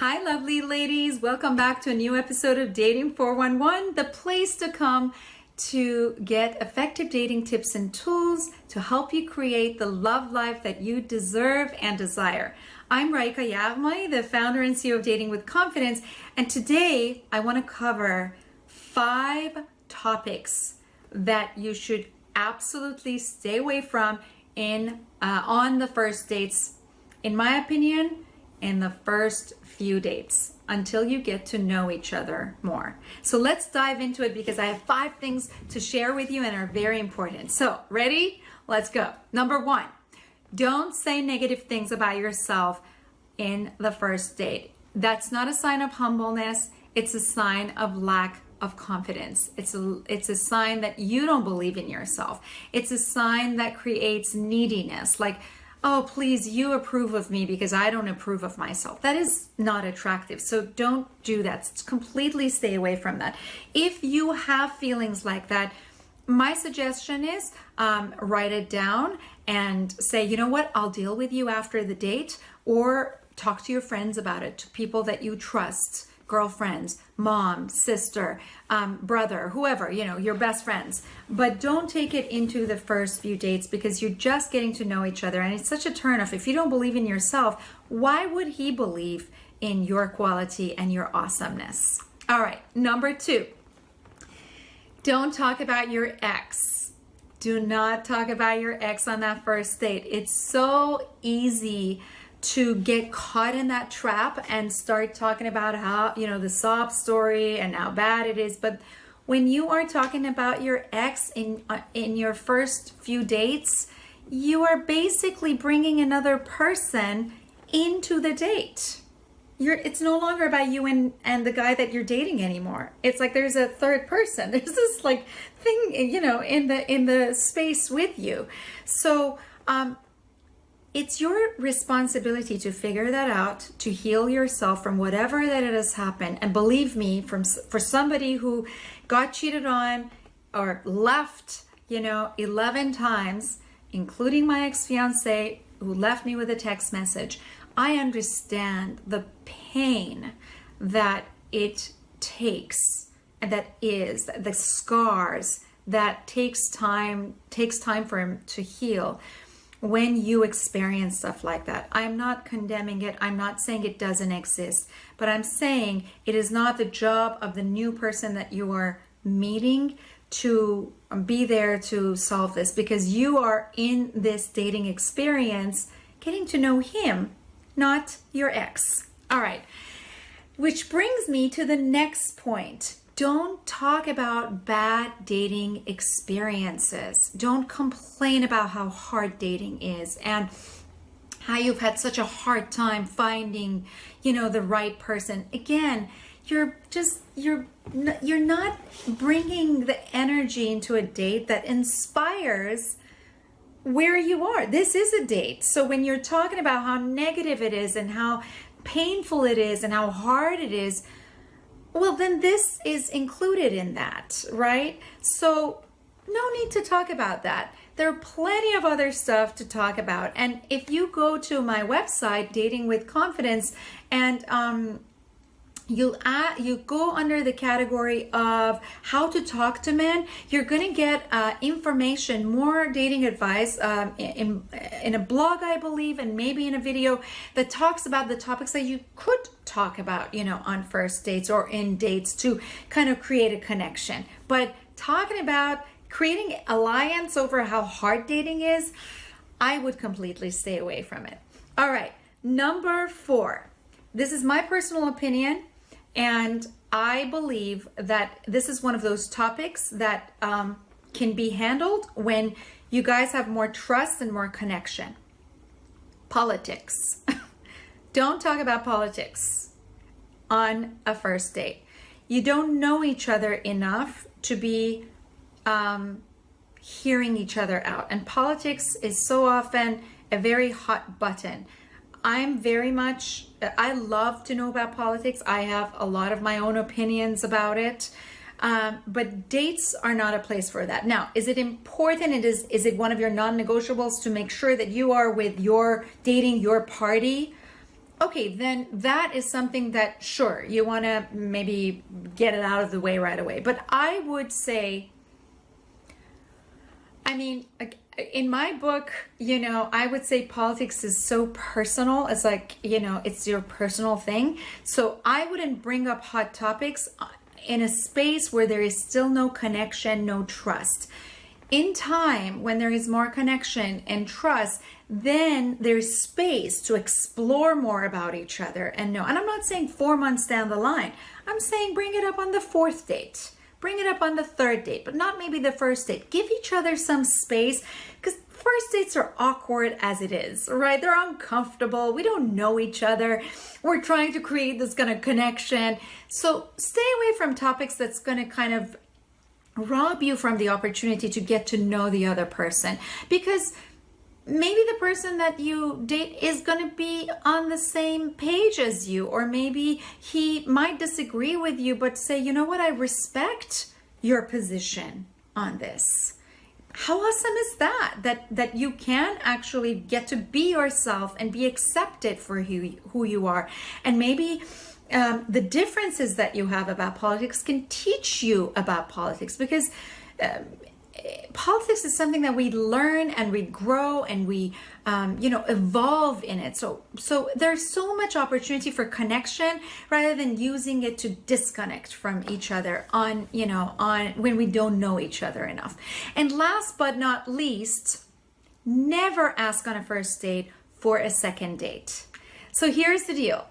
Hi, lovely ladies. Welcome back to a new episode of Dating 411, the place to come to get effective dating tips and tools to help you create the love life that you deserve and desire. I'm Raeeka Yaghmai, the founder and CEO of Dating with Confidence, and today I want to cover 5 topics that you should absolutely stay away from on the first dates, in my opinion, in the first few dates until you get to know each other more. So let's dive into it because I have 5 things to share with you and are very important. So ready? Let's go. Number 1, don't say negative things about yourself in the first date. That's not a sign of humbleness. It's a sign of lack of confidence. It's a sign that you don't believe in yourself. It's a sign that creates neediness, like, oh, please, you approve of me because I don't approve of myself. That is not attractive. So don't do that. Completely stay away from that. If you have feelings like that, my suggestion is write it down and say, you know what, I'll deal with you after the date, or talk to your friends about it, to people that you trust. Girlfriends, mom, sister, brother, whoever, your best friends. But don't take it into the first few dates because you're just getting to know each other. And it's such a turnoff. If you don't believe in yourself, why would he believe in your quality and your awesomeness? All right, number 2, don't talk about your ex. Do not talk about your ex on that first date. It's so easy to get caught in that trap and start talking about how, the sob story and how bad it is. But when you are talking about your ex in your first few dates, you are basically bringing another person into the date. It's no longer about you and the guy that you're dating anymore. It's like there's a third person. There's this like thing, in the space with you. So, it's your responsibility to figure that out, to heal yourself from whatever that it has happened. And believe me, for somebody who got cheated on or left, 11 times, including my ex-fiance who left me with a text message, I understand the pain that it takes, and that is the scars that takes time for him to heal. When you experience stuff like that, I'm not condemning it. I'm not saying it doesn't exist, but I'm saying it is not the job of the new person that you are meeting to be there to solve this, because you are in this dating experience getting to know him, not your ex. All right, which brings me to the next point. Don't talk about bad dating experiences. Don't complain about how hard dating is and how you've had such a hard time finding, the right person. Again, you're not bringing the energy into a date that inspires where you are. This is a date. So when you're talking about how negative it is and how painful it is and how hard it is, well, then this is included in that, right? So no need to talk about that. There are plenty of other stuff to talk about. And if you go to my website, Dating with Confidence, and you go under the category of how to talk to men, you're going to get information, more dating advice in a blog, I believe, and maybe in a video that talks about the topics that you could talk about, on first dates or in dates to kind of create a connection. But talking about creating alliance over how hard dating is, I would completely stay away from it. All right, number 4. This is my personal opinion, and I believe that this is one of those topics that can be handled when you guys have more trust and more connection. Politics. Don't talk about politics on a first date. You don't know each other enough to be hearing each other out. And politics is so often a very hot button. I love to know about politics. I have a lot of my own opinions about it. But dates are not a place for that. Now, is it important? Is it one of your non-negotiables to make sure that you are with your party okay, then that is something that, sure, you want to maybe get it out of the way right away. But I would say, I mean, in my book, I would say politics is so personal. It's like, it's your personal thing. So I wouldn't bring up hot topics in a space where there is still no connection, no trust. In time, when there is more connection and trust, then there's space to explore more about each other and know. And I'm not saying 4 months down the line. I'm saying bring it up on the 4th date. Bring it up on the 3rd date, but not maybe the 1st date. Give each other some space, because first dates are awkward as it is, right? They're uncomfortable. We don't know each other. We're trying to create this kind of connection. So stay away from topics that's going to kind of rob you from the opportunity to get to know the other person, because maybe the person that you date is going to be on the same page as you, or maybe he might disagree with you, but say, you know what, I respect your position on this. How awesome is that? That you can actually get to be yourself and be accepted for who you are. And maybe the differences that you have about politics can teach you about politics, because politics is something that we learn and we grow and we evolve in it. So there's so much opportunity for connection rather than using it to disconnect from each other on when we don't know each other enough. And last but not least, never ask on a first date for a second date. So here's the deal.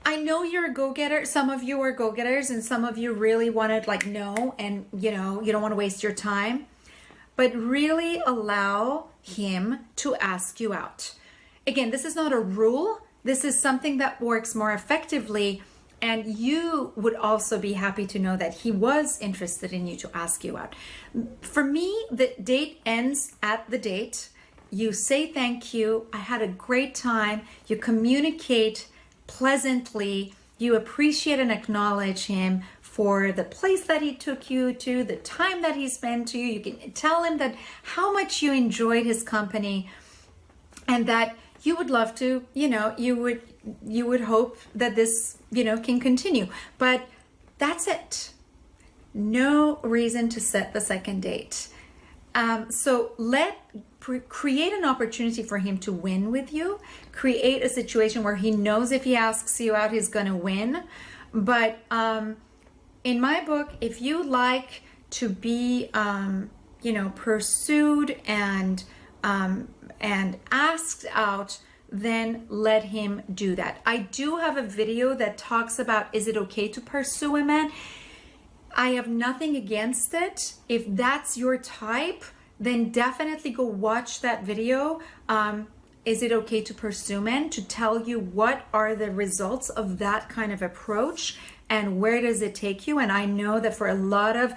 I know you're a go-getter. Some of you are go-getters and some of you really want to know, and you don't want to waste your time, but really allow him to ask you out. Again, this is not a rule. This is something that works more effectively, and you would also be happy to know that he was interested in you to ask you out. For me, the date ends at the date. You say thank you. I had a great time. You communicate pleasantly, you appreciate and acknowledge him for the place that he took you to, the time that he spent to you. You can tell him that how much you enjoyed his company, and that you would love to, you would hope that this, can continue. But that's it. No reason to set the second date. So create an opportunity for him to win with you. Create a situation where he knows if he asks you out, he's going to win. But in my book, if you like to be, pursued and asked out, then let him do that. I do have a video that talks about, is it okay to pursue a man? I have nothing against it. If that's your type, then definitely go watch that video. Is it okay to pursue men? To tell you what are the results of that kind of approach and where does it take you. And I know that for a lot of,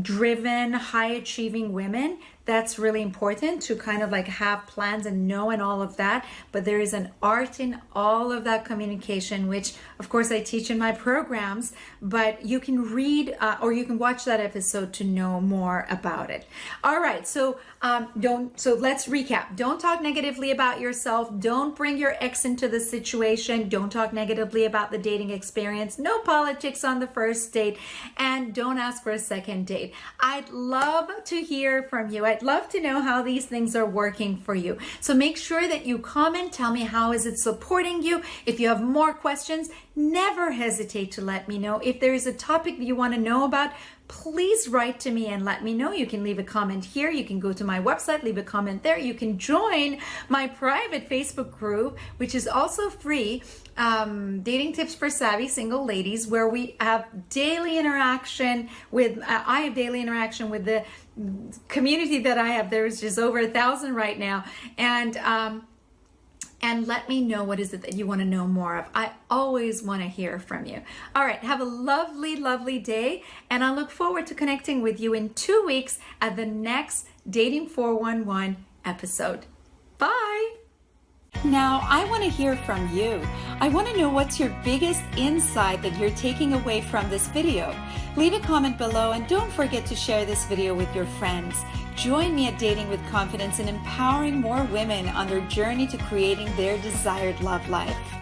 driven, high achieving women, that's really important to kind of have plans and know and all of that. But there is an art in all of that communication, which of course I teach in my programs, but you can read or you can watch that episode to know more about it. All right. So let's recap. Don't talk negatively about yourself. Don't bring your ex into the situation. Don't talk negatively about the dating experience. No politics on the first date, and don't ask for a second date. I'd love to hear from you. I'd love to know how these things are working for you. So make sure that you comment. Tell me, how is it supporting you? If you have more questions, never hesitate to let me know. If there is a topic that you want to know about, please write to me and let me know. You can leave a comment here. You can go to my website, leave a comment there. You can join my private Facebook group, which is also free, Dating Tips for Savvy Single Ladies, where we have daily interaction with, I have daily interaction with the community that I have. There's just over 1,000 right now. And let me know what is it that you want to know more of. I always want to hear from you. All right, have a lovely, lovely day. And I look forward to connecting with you in 2 weeks at the next Dating 411 episode. Bye. Now, I want to hear from you. I want to know what's your biggest insight that you're taking away from this video. Leave a comment below and don't forget to share this video with your friends. Join me at Dating with Confidence in empowering more women on their journey to creating their desired love life.